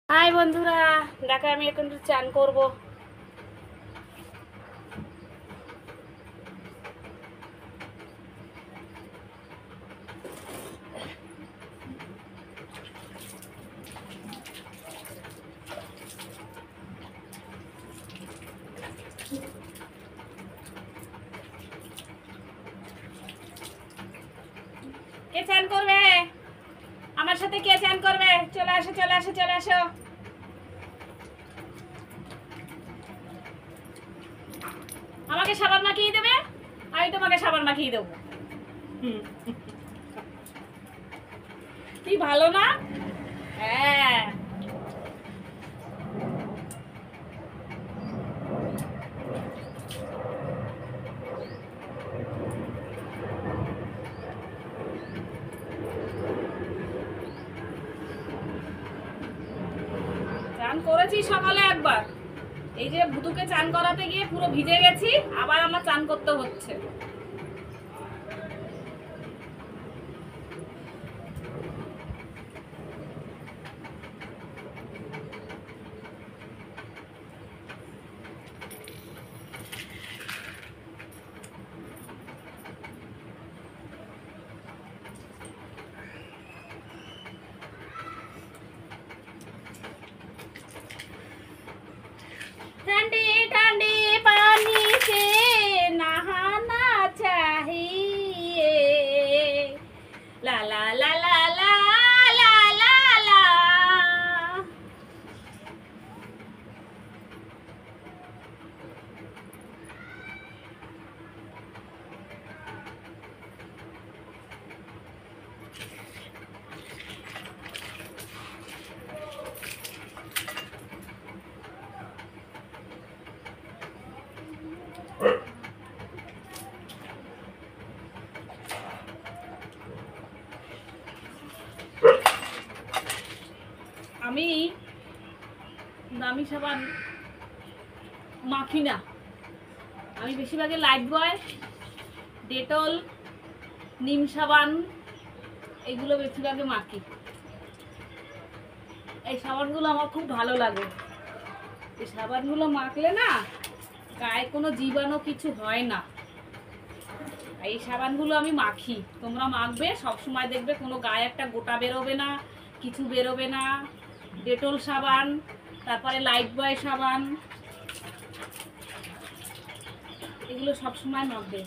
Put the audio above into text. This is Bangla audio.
হাই বন্ধুরা, দেখো আমি এখন একটু চান করবো। কে চান করবে? আমার সাথে কে চান করবে? চলে আসো চলে আসো চলে আসো। আমাকে সাবান মাখিয়ে দেবে, আমি তোমাকে সাবান মাখিয়ে দেবো। কি ভালো না? হ্যাঁ, চান করেছি সকালে একবার। এই যে ভুতুকে চান করাতে গিয়ে পুরো ভিজে গেছি, আবার আমার চান করতে হচ্ছে। ठंडे ठंडे पानी से नहाना चाहिए, ला ला ला ला ला ला ला ला। আমি দামি সাবান মাখি না, আমি বেশিরভাগই লাইফ বয়, ডেটল, নিম সাবান এগুলো বেশিরভাগই মাখি। এই সাবানগুলো আমার খুব ভালো লাগে। এই সাবানগুলো মাখলে না গায়ে কোনো জীবাণু কিছু হয় না। এই সাবানগুলো আমি মাখি, তোমরা মাখবে, সবসময় দেখবে কোনো গায়ে একটা গোটা বেরোবে না, কিছু বেরোবে না। ডেটল সাবান, তারপরে লাইফ বয় সাবান, এগুলো সবসময় মাখবে।